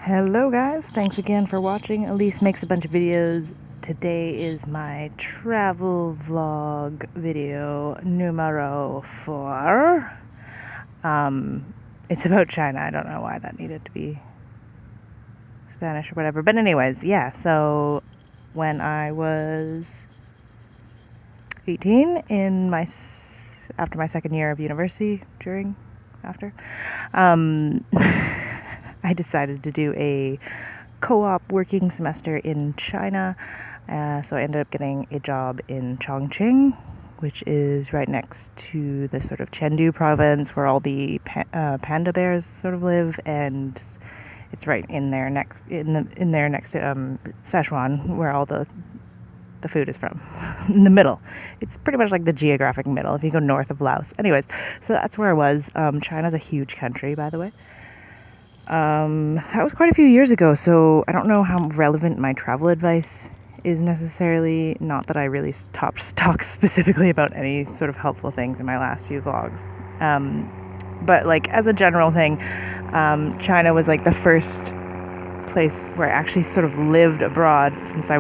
Hello guys, thanks again for watching. Elise makes a bunch of videos. Today is my travel vlog video numero 4. It's about China. I don't know why that needed to be Spanish or whatever. But anyways, yeah, so when I was 18 after my second year of university, after, I decided to do a co-op working semester in China. So I ended up getting a job in Chongqing, which is right next to the sort of Chengdu province where all the panda bears sort of live, and it's right in there next to Sichuan, where all the food is from. In the middle. It's pretty much like the geographic middle if you go north of Laos. Anyways, so that's where I was. China's a huge country, by the way. That was quite a few years ago, so I don't know how relevant my travel advice is necessarily. Not that I really talk specifically about any sort of helpful things in my last few vlogs. But like as a general thing, China was like the first place where I actually sort of lived abroad since I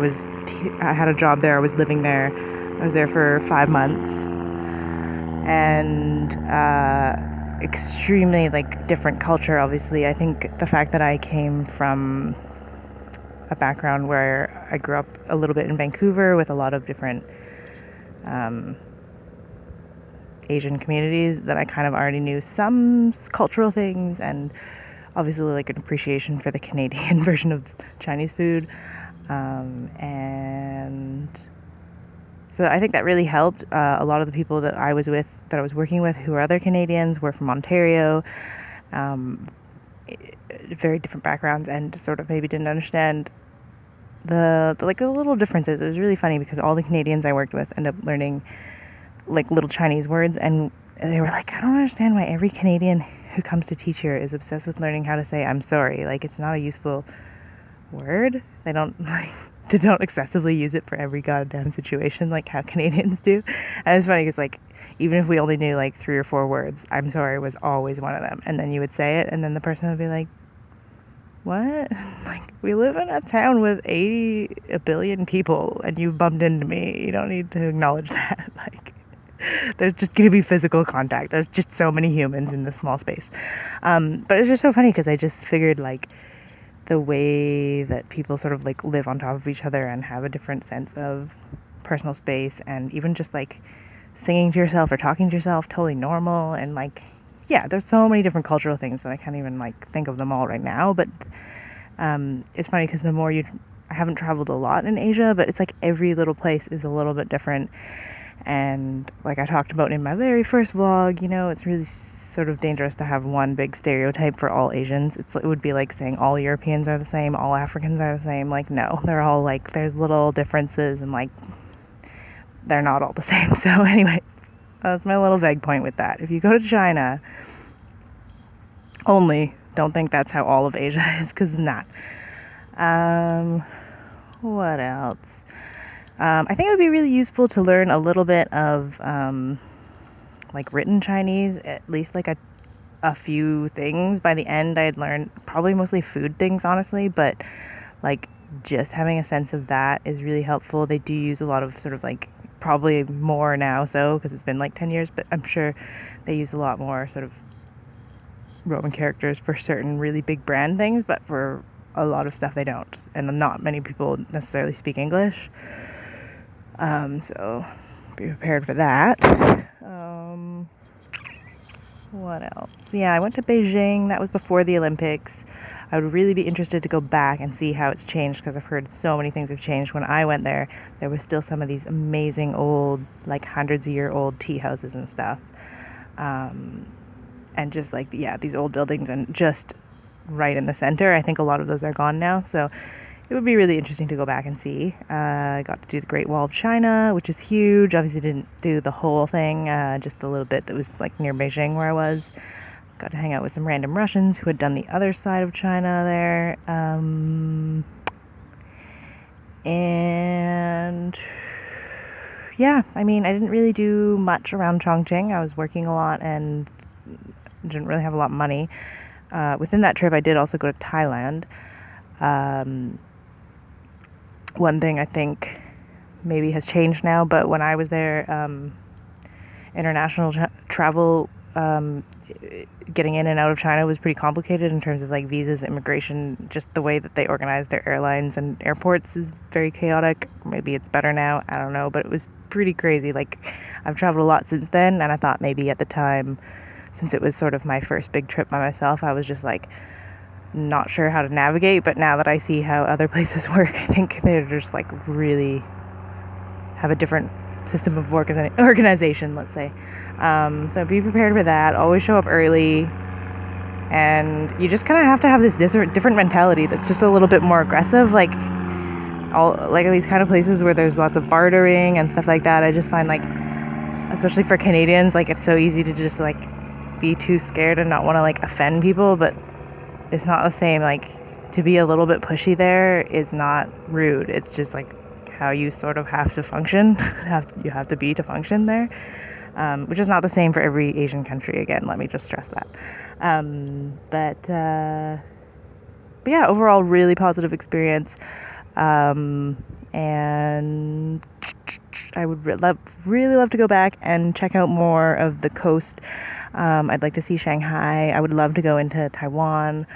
had a job there. I was living there. I was there for 5 months, and extremely like different culture. Obviously, I think the fact that I came from a background where I grew up a little bit in Vancouver with a lot of different Asian communities, that I kind of already knew some cultural things, and obviously like an appreciation for the Canadian version of Chinese food, and so I think that really helped. A lot of the people that I was working with, who were other Canadians, were from Ontario, very different backgrounds, and sort of maybe didn't understand the little differences. It was really funny because all the Canadians I worked with ended up learning like little Chinese words, and they were like, I don't understand why every Canadian who comes to teach here is obsessed with learning how to say I'm sorry. Like, it's not a useful word. They don't excessively use it for every goddamn situation like how Canadians do. And it's funny because like even if we only knew like 3 or 4 words, I'm sorry was always one of them. And then you would say it, and then the person would be like, what? Like, we live in a town with a billion people, and you bumped into me. You don't need to acknowledge that. Like, there's just going to be physical contact. There's just so many humans in this small space. But it's just so funny because I just figured like the way that people sort of like live on top of each other and have a different sense of personal space, and even just like singing to yourself or talking to yourself, totally normal. And like, yeah, there's so many different cultural things that I can't even like think of them all right now. But it's funny because I haven't traveled a lot in Asia, but it's like every little place is a little bit different. And like I talked about in my very first vlog, it's really sort of dangerous to have one big stereotype for all Asians. It would be like saying all Europeans are the same, all Africans are the same. Like, no, they're all like, there's little differences, and like they're not all the same. So anyway, that's my little vague point with that. If you go to China, only don't think that's how all of Asia is, because it's not. What else? I think it would be really useful to learn a little bit of like written Chinese, at least like a few things. By the end, I had learned probably mostly food things, honestly, but like just having a sense of that is really helpful. They do use a lot of sort of like, probably more now, so because it's been like 10 years, but I'm sure they use a lot more sort of Roman characters for certain really big brand things, but for a lot of stuff they don't, and not many people necessarily speak English. So be prepared for that. What else? Yeah, I went to Beijing. That was before the Olympics. I would really be interested to go back and see how it's changed, because I've heard so many things have changed. When I went there, there was still some of these amazing old, like hundreds-of-year-old tea houses and stuff. And just like, yeah, these old buildings, and just right in the center. I think a lot of those are gone now, so it would be really interesting to go back and see. I got to do the Great Wall of China, which is huge. Obviously didn't do the whole thing, just a little bit that was like near Beijing where I was. Got to hang out with some random Russians who had done the other side of China there. And yeah, I mean, I didn't really do much around Chongqing. I was working a lot and didn't really have a lot of money. Within that trip, I did also go to Thailand. Um, One thing I think maybe has changed now, but when I was there, international travel, getting in and out of China was pretty complicated in terms of like visas, immigration. Just the way that they organize their airlines and airports is very chaotic. Maybe it's better now, I don't know, but it was pretty crazy. Like, I've traveled a lot since then, and I thought maybe at the time, since it was sort of my first big trip by myself, I was just like not sure how to navigate. But now that I see how other places work, I think they're just like really have a different system of organization, let's say. So be prepared for that. Always show up early, and you just kind of have to have this different mentality that's just a little bit more aggressive. Like these kind of places where there's lots of bartering and stuff like that. I just find, like, especially for Canadians, like, it's so easy to just like be too scared and not want to like offend people, but it's not the same. Like, to be a little bit pushy there is not rude. It's just like how you sort of have to function. You have to be to function there, which is not the same for every Asian country. Again, let me just stress that. But yeah, overall, really positive experience. And I would really love to go back and check out more of the coast. I'd like to see Shanghai. I would love to go into Taiwan.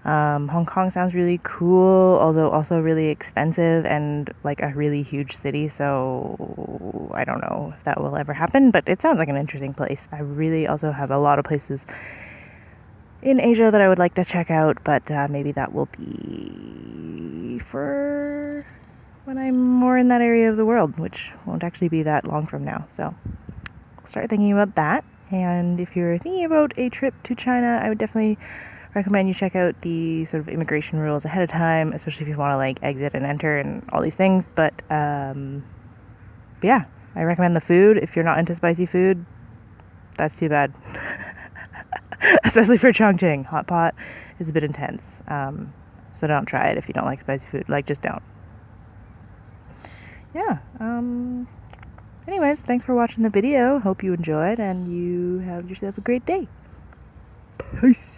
Hong Kong sounds really cool, although also really expensive and like a really huge city, so I don't know if that will ever happen, but it sounds like an interesting place. I really also have a lot of places in Asia that I would like to check out, but maybe that will be for when I'm more in that area of the world, which won't actually be that long from now. So I'll start thinking about that. And if you're thinking about a trip to China, I would definitely recommend you check out the sort of immigration rules ahead of time, especially if you want to like exit and enter and all these things. But yeah, I recommend the food. If you're not into spicy food, that's too bad. Especially for Chongqing, hot pot is a bit intense. So don't try it if you don't like spicy food. Like, just don't. Yeah. Anyways, thanks for watching the video. Hope you enjoyed and you have yourself a great day. Peace.